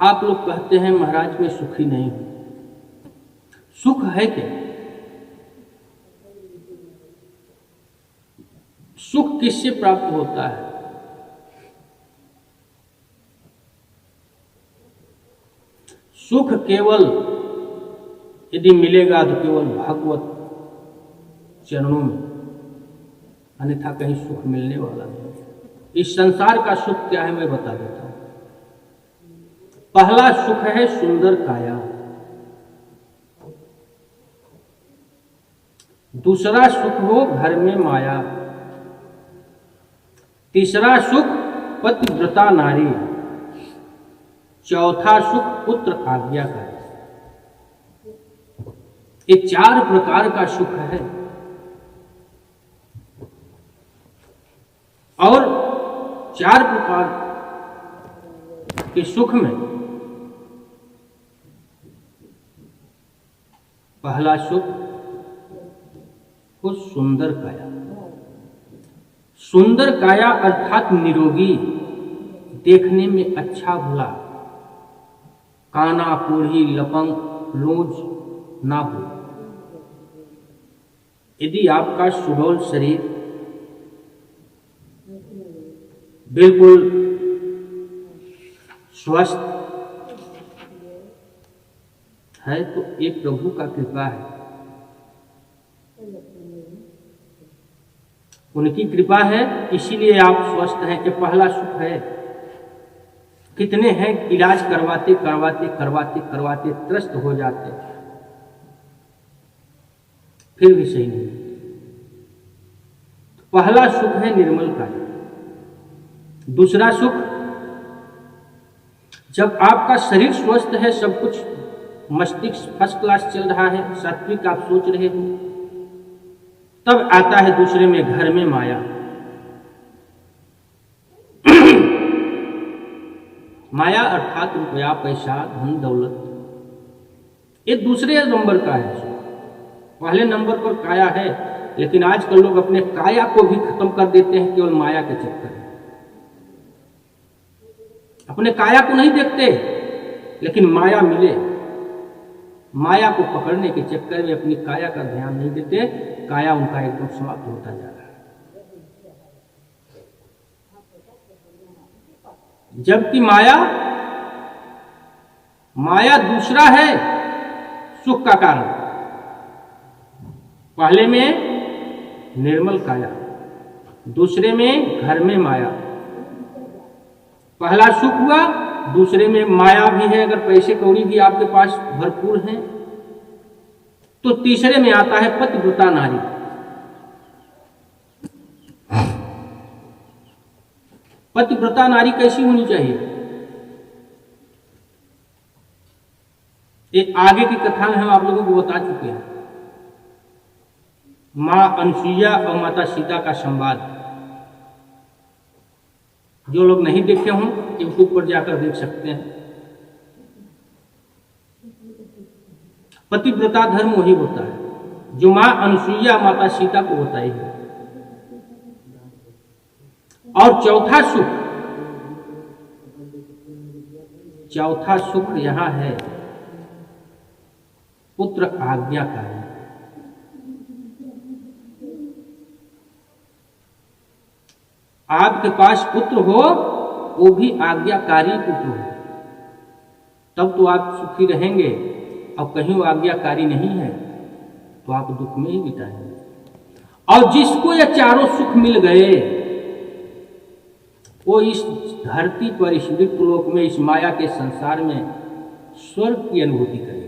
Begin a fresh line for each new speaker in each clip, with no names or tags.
आप लोग कहते हैं महाराज मैं सुखी नहीं हूं। सुख है क्या? सुख किससे प्राप्त होता है? सुख केवल यदि मिलेगा तो केवल भगवत चरणों में, अन्यथा कहीं सुख मिलने वाला नहीं। इस संसार का सुख क्या है मैं बता देता हूं। पहला सुख है सुंदर काया, दूसरा सुख हो घर में माया, तीसरा सुख पतिव्रता नारी, चौथा सुख पुत्र आज्ञा का। ये 4 प्रकार का सुख है। और 4 प्रकार के सुख में पहला सुख हो सुंदर काया। सुंदर काया अर्थात निरोगी, देखने में अच्छा भला, काना कोढ़ी लपंग लोज ना हो। यदि आपका सुडौल शरीर बिल्कुल स्वस्थ है तो ये प्रभु का कृपा है, उनकी कृपा है, इसीलिए आप स्वस्थ हैं। कि पहला सुख है। कितने हैं इलाज करवाते करवाते करवाते करवाते त्रस्त हो जाते, फिर भी सही नहीं। पहला सुख है निर्मल काया। दूसरा सुख, जब आपका शरीर स्वस्थ है, सब कुछ मस्तिष्क फर्स्ट क्लास चल रहा है, सात्विक आप सोच रहे हो, तब आता है दूसरे में घर में माया। माया अर्थात रुपया पैसा धन दौलत, ये दूसरे नंबर का है। पहले नंबर पर काया है, लेकिन आजकल लोग अपने काया को भी खत्म कर देते हैं केवल माया के चक्कर में। अपने काया को नहीं देखते, लेकिन माया मिले, माया को पकड़ने के चक्कर में अपनी काया का ध्यान नहीं देते, काया उनका एकदम समाप्त होता जा रहा है। जबकि माया दूसरा है सुख का कारण। पहले में निर्मल काया, दूसरे में घर में माया। पहला सुख हुआ, दूसरे में माया भी है, अगर पैसे कौड़ी भी आपके पास भरपूर हैं, तो तीसरे में आता है पतिव्रता नारी। पतिव्रता नारी कैसी होनी चाहिए? एक आगे की कथा में हम आप लोगों को बता चुके हैं। मां अनसुईया और माता सीता का संवाद, जो लोग नहीं देखे हों यूट्यूब पर जाकर देख सकते हैं। पतिव्रता धर्म वही होता है जो मां अनसुईया माता सीता को बताई है। और चौथा सुख यहां है पुत्र आज्ञाकारी। आपके पास पुत्र हो, वो भी आज्ञाकारी पुत्र हो, तब तो आप सुखी रहेंगे। अब कहीं वो आज्ञाकारी नहीं है तो आप दुख में ही बिताएंगे। और जिसको ये चारों सुख मिल गए, वो इस धरती पर, इस विश्वलोक में, इस माया के संसार में स्वर्ग की अनुभूति करेगा।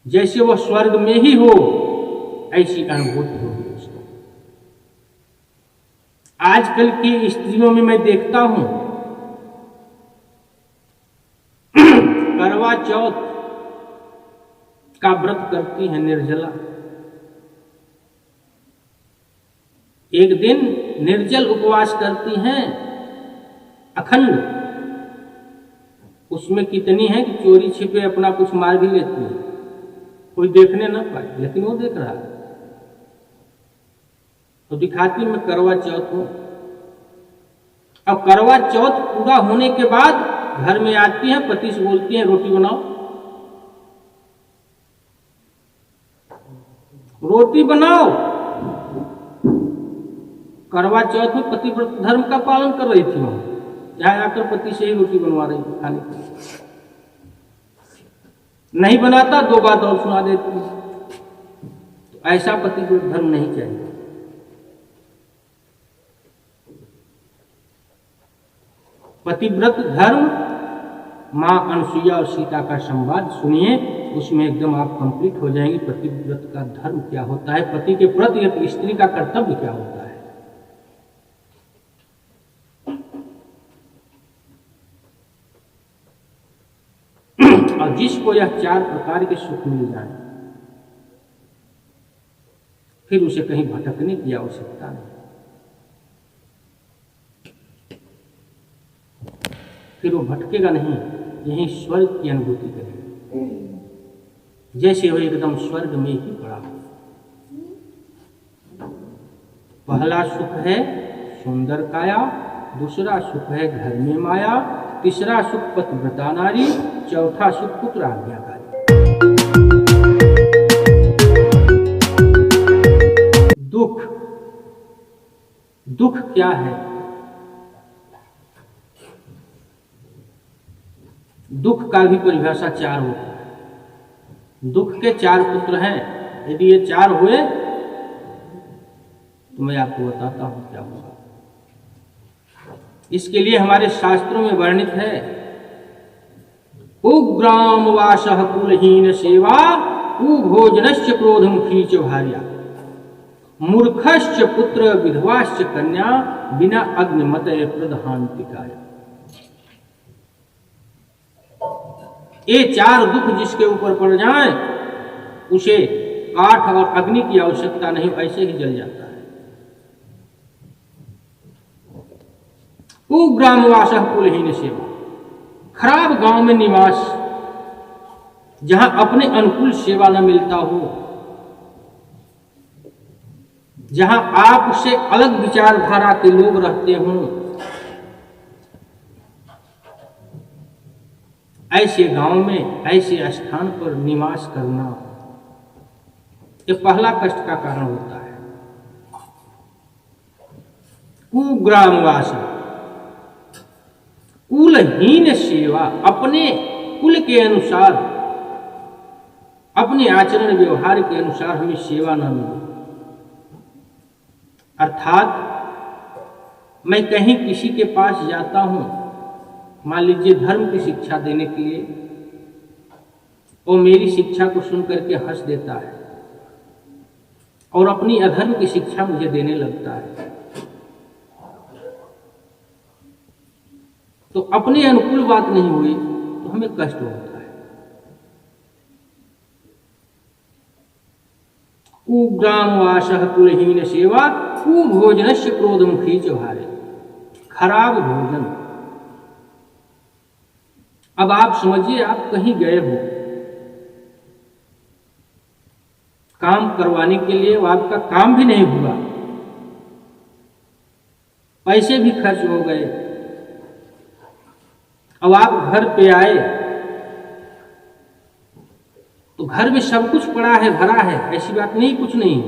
जैसे वह स्वर्ग में ही हो, ऐसी अनुभूति होगी उसको। आजकल की स्त्रियों में मैं देखता हूं, करवा चौथ का व्रत करती है निर्जला। एक दिन निर्जल उपवास करती हैं अखंड। उसमें कितनी है कि चोरी छिपे अपना कुछ मार भी लेती है, कोई देखने ना पाए, लेकिन वो देख रहा है तो दिखाती मैं करवा चौथ हूं। अब करवा चौथ पूरा होने के बाद घर में आती हैं, पति से बोलती हैं रोटी बनाओ, रोटी बनाओ। करवा चौथ में पति धर्म का पालन कर रही थी, वहां यहाँ आकर पति से ही रोटी बनवा रही थी खाने के लिए। नहीं बनाता 2 बात और सुना देती। तो ऐसा पति धर्म नहीं चाहिए। पतिव्रत धर्म, मां अनसुईया और सीता का संवाद सुनिए, उसमें एकदम आप कंप्लीट हो जाएंगे। पतिव्रत का धर्म क्या होता है, पति के प्रति एक स्त्री का कर्तव्य क्या होता है। और जिसको यह 4 प्रकार के सुख मिल जाए, फिर उसे कहीं भटकने की आवश्यकता नहीं, फिर वो भटकेगा नहीं, यही स्वर्ग की अनुभूति करेगा, जैसे वो एकदम स्वर्ग में ही पड़ा हो। पहला सुख है सुंदर काया, दूसरा सुख है घर में माया, तीसरा सुख पतिव्रता नारी, चौथा सुख पुत्र आज्ञाकारी। दुख, दुख क्या है? दुख का भी परिभाषा 4 होता है। दुख के 4 पुत्र हैं। यदि ये 4 हुए तो मैं आपको बताता हूं क्या होगा। इसके लिए हमारे शास्त्रों में वर्णित है, उग्राम वासः कुलहीन सेवा, कुभोजनश्च क्रोधमुखी च भार्या, मूर्खश्च पुत्र विधवाश्च कन्या, बिना अग्निमतये प्रधान्तिकाय। ये 4 दुख जिसके ऊपर पड़ जाए, उसे काठ और अग्नि की आवश्यकता नहीं, ऐसे ही जल जाता है। कुग्रामवासः कुलहीन सेवा, खराब गांव में निवास, जहां अपने अनुकूल सेवा न मिलता हो, जहां आपसे अलग विचारधारा के लोग रहते हों, ऐसे गांव में, ऐसे स्थान पर निवास करना, ये पहला कष्ट का कारण होता है। कुग्रामवास, कुलहीन सेवा, अपने कुल के अनुसार, अपने आचरण व्यवहार के अनुसार हमें सेवा न मिले। अर्थात मैं कहीं किसी के पास जाता हूं, मान लीजिए धर्म की शिक्षा देने के लिए, वो मेरी शिक्षा को सुन करके हंस देता है और अपनी अधर्म की शिक्षा मुझे देने लगता है, तो अपने अनुकूल बात नहीं हुई तो हमें कष्ट होता है। कुग्रामवासः कुलहीन सेवा, कुभोजनस्य क्रोधमुखी च भार्या, खराब भोजन। अब आप समझिए, आप कहीं गए हो काम करवाने के लिए, वो आपका काम भी नहीं हुआ, पैसे भी खर्च हो गए, अब आप घर पे आए तो घर में सब कुछ पड़ा है, भरा है, ऐसी बात नहीं, कुछ नहीं,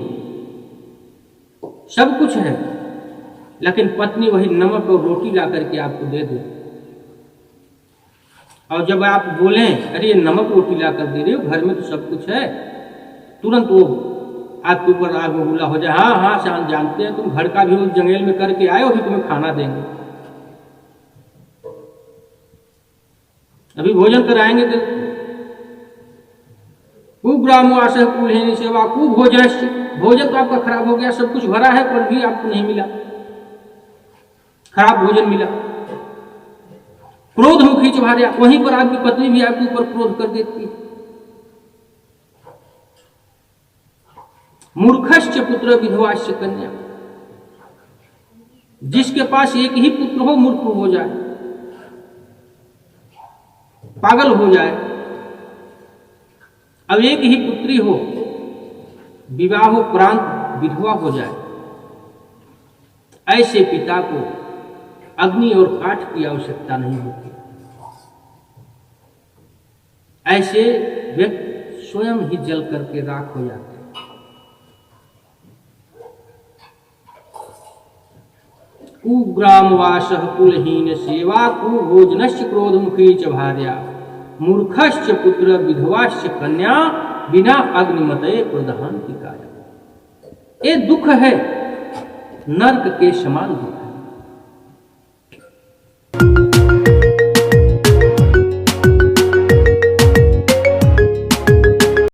सब कुछ है, लेकिन पत्नी वही नमक और रोटी ला करके आपको दे दे, और जब आप बोलें अरे ये नमक रोटी ला कर दे रहे हो, घर में तो सब कुछ है, तुरंत वो आपके ऊपर आग बबूला हो जाए। हाँ हाँ शान, जानते हैं तुम घर का भी उस जंगल में करके आए हो, भी तुम्हें खाना देंगे, अभी भोजन कराएंगे। तो कुग्रामवासः कुलहीन सेवा, कुभोजनस्य, भोजन तो आपका खराब हो गया, सब कुछ भरा है पर भी आपको नहीं मिला, खराब भोजन मिला। क्रोधमुखी च भार्या, वहीं पर आपकी पत्नी भी आपके ऊपर क्रोध कर देती है। मूर्खश्च पुत्र विधवाश्च कन्या, जिसके पास एक ही पुत्र हो मूर्ख हो जाए, पागल हो जाए, अब एक ही पुत्री हो, विवाह उपरांत विधवा हो जाए, ऐसे पिता को, अग्नि और काठ की आवश्यकता नहीं होती। ऐसे व्यक्ति स्वयं ही जल करके राख हो जाते हैं। कुग्रामवासः कुलहीन सेवा कुभोजनस्य क्रोधमुखे च भार्या मूर्खश्च पुत्र विधवाश्च कन्या बिना अग्निमतये प्रदहन्ति काया। ये दुख है नर्क के समान दुख।